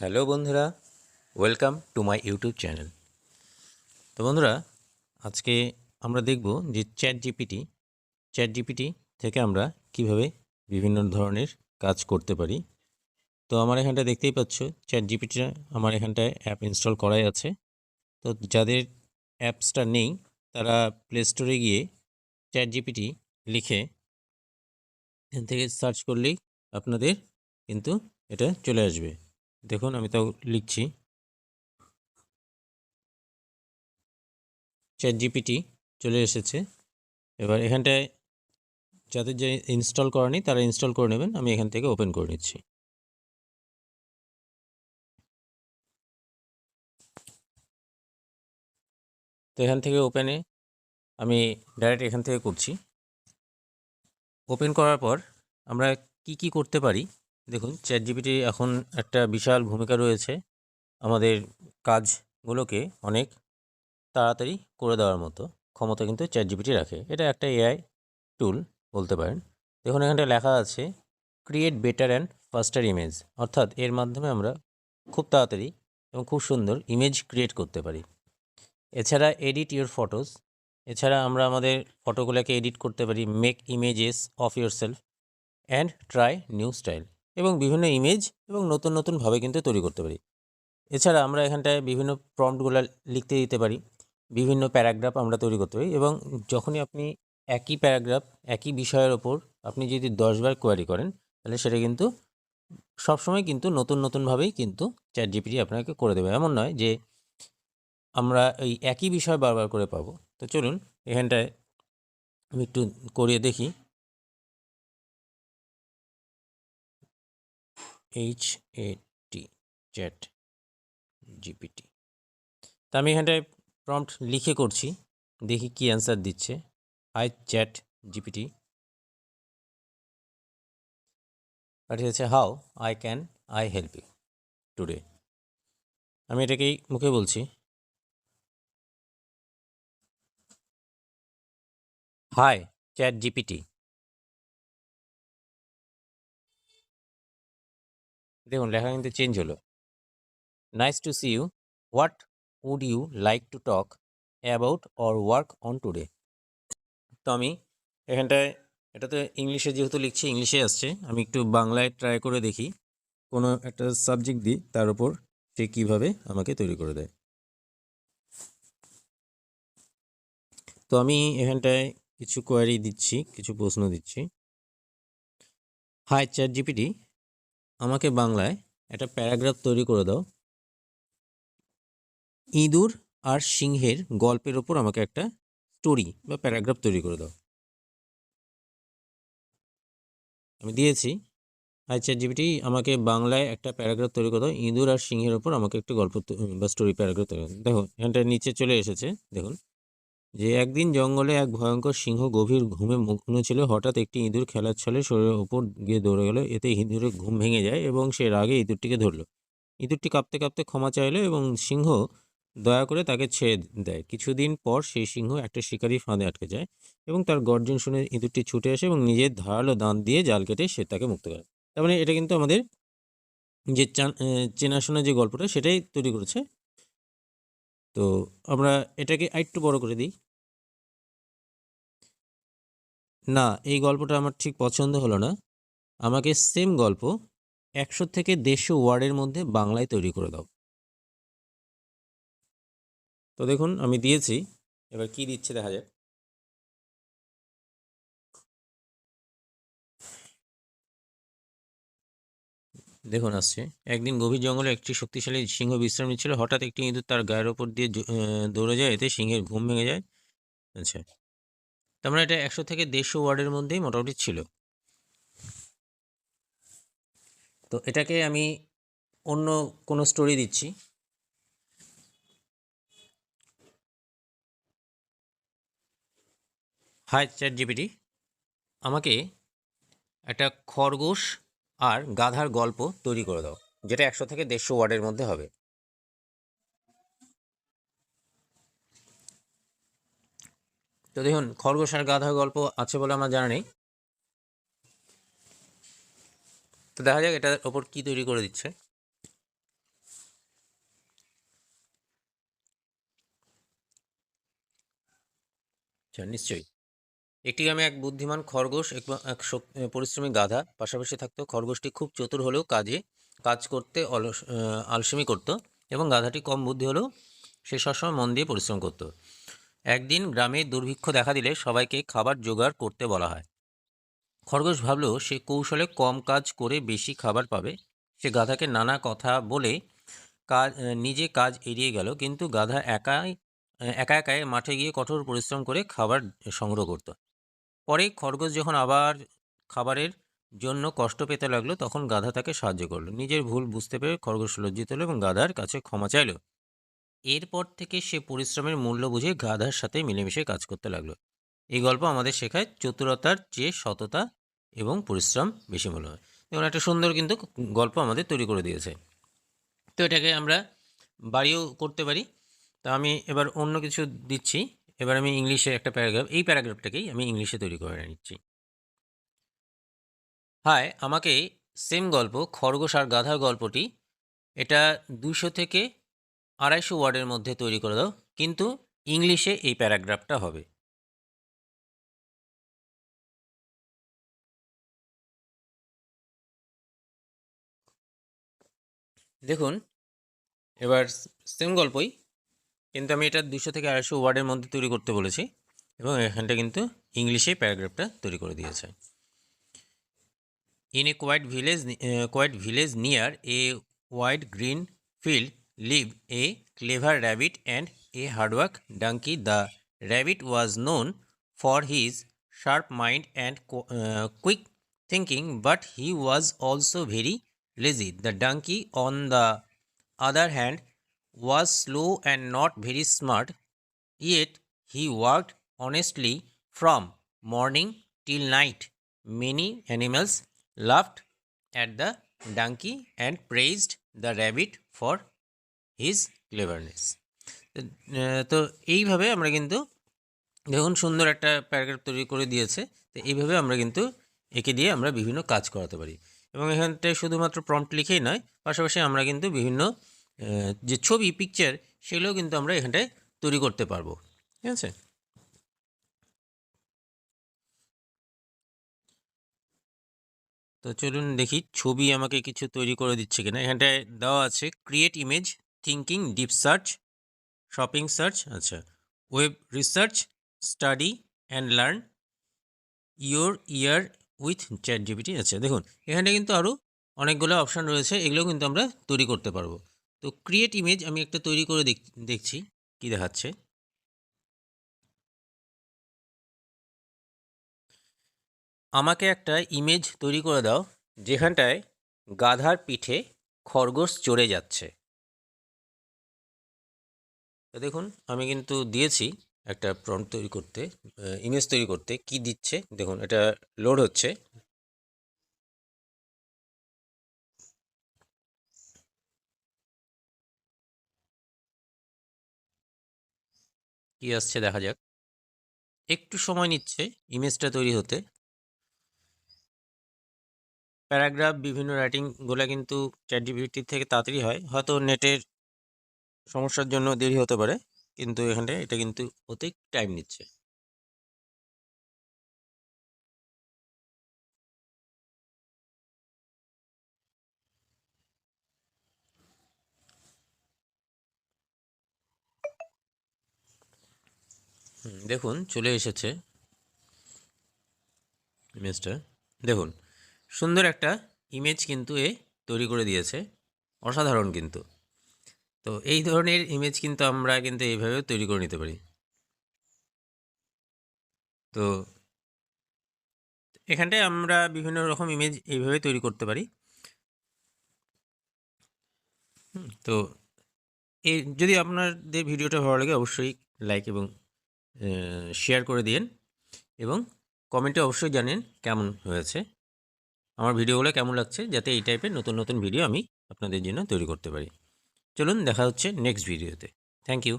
Hello বন্ধুরা, welcome to my YouTube channel. তো বন্ধুরা, আজকে আমরা দেখব যে চ্যাট জিপিটি থেকে আমরা কিভাবে বিভিন্ন ধরনের কাজ করতে পারি। তো আমার এখানটায় দেখতেই পাচ্ছ চ্যাট জিপিটিটা আমার এখানটায় অ্যাপ ইনস্টল করাই আছে। তো যাদের অ্যাপসটা নেই তারা প্লে স্টোরে গিয়ে চ্যাট জিপিটি লিখে এখান থেকে সার্চ করলেই আপনাদের কিন্তু এটা চলে আসবে। দেখুন আমি তাও লিখছি চ্যাট জিপিটি চলে এসেছে। এবার এখানটায় যাদের যে ইনস্টল করা নেই তারা ইনস্টল করে নেবেন। আমি এখান থেকে ওপেন করে নিচ্ছি। তো এখান থেকে ওপেনে আমি ডাইরেক্ট এখান থেকে করছি। ওপেন করার পর আমরা কি করতে পারি দেখুন, চ্যাট জিপিটি এখন একটা বিশাল ভূমিকা রয়েছে আমাদের কাজগুলোকে অনেক তাড়াতাড়ি করে দেওয়ার মতো ক্ষমতা কিন্তু চ্যাট জিপিটি রাখে। এটা একটা এআই টুল বলতে পারেন। দেখুন এখানটা লেখা আছে ক্রিয়েট বেটার অ্যান্ড ফাস্টার ইমেজ, অর্থাৎ এর মাধ্যমে আমরা খুব তাড়াতাড়ি এবং খুব সুন্দর ইমেজ ক্রিয়েট করতে পারি। এছাড়া এডিট ইউর ফটোজ, এছাড়া আমরা আমাদের ফটোগুলোকে এডিট করতে পারি। Make images of your self and try new style, এবং বিভিন্ন ইমেজ এবং নতুনভাবে কিন্তু তৈরি করতে পারি। এছাড়া আমরা এখানটায় বিভিন্ন প্রম্পটগুলো লিখতে দিতে পারি, বিভিন্ন প্যারাগ্রাফ আমরা তৈরি করতে পারি। এবং যখনই আপনি একই প্যারাগ্রাফ একই বিষয়ের ওপর আপনি যদি 10বার কোয়ারি করেন তাহলে সেটা কিন্তু সবসময় কিন্তু নতুনভাবেই কিন্তু চ্যাট জিপিটি আপনাকে করে দেবে। এমন নয় যে আমরা এই একই বিষয় বারবার করে পাবো। তো চলুন এখানটায় আমি একটু করিয়ে দেখি। HAT chat GPT. তা আমি এখানটায় প্রম্পট লিখে করছি, দেখি কি অ্যান্সার দিচ্ছে। হাই চ্যাট জিপিটি, পাঠিয়েছে how can I help you today. আমি এটাকেই মুখে বলছি, হাই চ্যাট জিপিটি। দেখুন লেখা কিন্তু চেঞ্জ হলো। Nice to see you, what would you like to talk about or work on today. তো আমি এখানটায় এটা তো ইংলিশে যেহেতু লিখছি ইংলিশে আসছে, আমি একটু বাংলায় ট্রাই করে দেখি। কোনো একটা সাবজেক্ট দিই তার উপর সে কীভাবে আমাকে তৈরি করে দেয়। তো আমি এখানটায় কিছু কোয়ারি দিচ্ছি, কিছু প্রশ্ন দিচ্ছি। হাই চ্যাট জিপিটি, আমাকে বাংলায় একটা প্যারাগ্রাফ তৈরি করে দাও। ইঁদুর আর সিংহের গল্পের ওপর আমাকে একটা স্টোরি বা প্যারাগ্রাফ তৈরি করে দাও। আমি দিয়েছি, হাই চ্যাট জিপিটি, আমাকে বাংলায় একটা প্যারাগ্রাফ তৈরি করে দাও। ইঁদুর আর সিংহের ওপর আমাকে একটা গল্প বা স্টোরি প্যারাগ্রাফ তৈরি করে দাও। দেখো এখানটা নিচে চলে এসেছে। দেখুন যে একদিন জঙ্গলে এক ভয়ঙ্কর সিংহ গভীর ঘুমে মগ্ন ছিল। হঠাৎ একটি ইঁদুর খেলার ছলে শরীরের ওপর গিয়ে দৌড়ে গেল। এতে ইঁদুরের ঘুম ভেঙে যায় এবং সে রাগে ইঁদুরটিকে ধরল। ইঁদুরটি কাঁপতে কাঁপতে ক্ষমা চাইল এবং সিংহ দয়া করে তাকে ছেড়ে দেয়। কিছুদিন পর সেই সিংহ একটা শিকারী ফাঁদে আটকে যায় এবং তার গর্জন শুনে ইঁদুরটি ছুটে আসে এবং নিজের ধারালো দাঁত দিয়ে জাল কেটে সে তাকে মুক্ত করে। তার মানে এটা কিন্তু আমাদের যে চেনাশোনা যে গল্পটা সেটাই তৈরি করেছে। তো আমরা এটাকে আরেকটু বড় করে দিই। না, এই গল্পটা আমার ঠিক পছন্দ হলো না, আমাকে সেম গল্প 100 থেকে 150 ওয়ার্ডের মধ্যে বাংলায় তৈরি করে দাও। তো দেখুন আমি দিয়েছি, এবার কি দিচ্ছে দেখা যাক। দেখুন আসছে, একদিন গভীর জঙ্গলে একটি শক্তিশালী সিংহ বিশ্রাম নিচ্ছিল। হঠাৎ একটি ইঁদুর তার গায়ের ওপর দিয়ে দৌড়ে যায়। এতে সিংহের ঘুম ভেঙে যায়। আচ্ছা, তার মানে এটা 100 থেকে 150 ওয়ার্ডের মধ্যেই মোটামুটি ছিল। তো এটাকে আমি অন্য কোনো স্টোরি দিচ্ছি। হাই চ্যাট জিপিটি, আমাকে একটা খরগোশ আর গাধার গল্প তৈরি করে দাও, যেটা 100 থেকে 150 ওয়ার্ডের মধ্যে হবে। তো দেখুন খরগোশ আর গাধার গল্প আছে বলে আমার জানা নেই। তো দেখা যাক এটার ওপর কি তৈরি করে দিচ্ছে। আচ্ছা, নিশ্চয়ই। একটি গ্রামে এক বুদ্ধিমান খরগোশ এবং এক পরিশ্রমী গাধা পাশাপাশি থাকতো। খরগোশটি খুব চতুর হলেও কাজ করতে আলসেমি করত, এবং গাধাটি কম বুদ্ধি হলেও সে সবসময় মন দিয়ে পরিশ্রম করত। একদিন গ্রামে দুর্ভিক্ষ দেখা দিলে সবাইকে খাবার জোগাড় করতে বলা হয়। খরগোশ ভাবল সে কৌশলে কম কাজ করে বেশি খাবার পাবে। সে গাধাকে নানা কথা বলে নিজে কাজ এড়িয়ে গেল, কিন্তু গাধা একা একাই মাঠে গিয়ে কঠোর পরিশ্রম করে খাবার সংগ্রহ করত। পরে খরগোশ যখন আবার খাবারের জন্য কষ্ট পেতে লাগলো, তখন গাধা তাকে সাহায্য করলো। নিজের ভুল বুঝতে পেরে খরগোশ লজ্জিত হলো এবং গাধার কাছে ক্ষমা চাইল। এরপর থেকে সে পরিশ্রমের মূল্য বুঝে গাধার সাথে মিলেমিশে কাজ করতে লাগলো। এই গল্প আমাদের শেখায় চতুরতার চেয়ে সততা এবং পরিশ্রম বেশি মূল্যবান। যেমন একটা সুন্দর কিন্তু গল্প আমাদের তৈরি করে দিয়েছে। তো এটাকে আমরা বাড়িও করতে পারি। তা আমি এবার অন্য কিছু দিচ্ছি। এবার আমি ইংলিশে একটা প্যারাগ্রাফ, এই প্যারাগ্রাফটাকেই আমি ইংলিশে তৈরি করে নিচ্ছি। হাই, আমাকে সেম গল্প খরগোশ আর গাধার গল্পটি এটা 200 থেকে 250 ওয়ার্ডের মধ্যে তৈরি করে দাও, কিন্তু ইংলিশে এই প্যারাগ্রাফটা হবে। দেখুন, এবার সেম গল্পই, কিন্তু আমি এটা 200 থেকে 250 ওয়ার্ডের মধ্যে তৈরি করতে বলেছি, এবং এখানটা কিন্তু ইংলিশে প্যারাগ্রাফটা তৈরি করে দিয়েছে। In a quiet village near a wide green field lived a clever rabbit and a hardwork donkey. The rabbit was known for his sharp mind and quick thinking, but he was also very lazy. The donkey, on the other hand, was slow and not very smart, yet he worked honestly from morning till night. Many animals laughed at the donkey and praised the rabbit for his cleverness. তো এইভাবে আমরা কিন্তু দেখুন সুন্দর একটা paragraph তৈরি করে দিয়েছে। তো এইভাবে আমরা কিন্তু একে দিয়ে আমরা বিভিন্ন কাজ করাতে পারি, এবং এখানটায় শুধুমাত্র প্রম্পট লিখেই নয়, পাশাপাশি আমরা কিন্তু বিভিন্ন যে ছবি পিকচার সেগুলোও কিন্তু আমরা এখানটায় তৈরি করতে পারবো। ঠিক আছে, তো চলুন দেখি ছবি আমাকে কিছু তৈরি করে দিচ্ছে কিনা। এখানটায় দেওয়া আছে create image, thinking, deep search, shopping search, আচ্ছা, web research, study and learn your year with ChatGPT। আচ্ছা, দেখুন এখানে কিন্তু আরও অনেকগুলো অপশান রয়েছে, এগুলো কিন্তু আমরা তৈরি করতে পারবো। তো ক্রিয়েট ইমেজ আমি একটা তৈরি করে দেখছি কি দেখাচ্ছে। আমাকে একটা ইমেজ তৈরি করে দাও যেখানটায় গাধার পিঠে খরগোশ চড়ে যাচ্ছে। তো দেখুন আমি কিন্তু দিয়েছি একটা প্রম্পট তৈরি করতে, ইমেজ তৈরি করতে। কি দিচ্ছে দেখুন, এটা লোড হচ্ছে। কি আসছে দেখা যাক। একটু সময় নিচ্ছে ইমেজটা তৈরি হতে। প্যারাগ্রাফ বিভিন্ন রাইটিংগুলো কিন্তু ChatGPT থেকে তাড়াতাড়ি হয়, হয়তো নেটের সমস্যার জন্য দেরি হতে পারে, কিন্তু এখানে এটা কিন্তু হতে টাইম নিচ্ছে। দেখুন চলে এসেছে ইমেজটা। দেখুন সুন্দর একটা ইমেজ কিন্তু এ তৈরি করে দিয়েছে, অসাধারণ কিন্তু। তো এই ধরনের ইমেজ কিন্তু আমরা কিন্তু এইভাবে তৈরি করে নিতে পারি। তো এখানটায় আমরা বিভিন্ন রকম ইমেজ এইভাবে তৈরি করতে পারি। তো এই যদি আপনাদের ভিডিওটা ভালো লাগে অবশ্যই লাইক এবং শেয়ার করে দিন, এবং কমেন্টে অবশ্যই জানেন কেমন হয়েছে, আমার ভিডিওগুলো কেমন লাগছে, যাতে এই টাইপের নতুন নতুন ভিডিও আমি আপনাদের জন্য তৈরি করতে পারি। চলুন দেখা হচ্ছে নেক্সট ভিডিওতে। Thank you.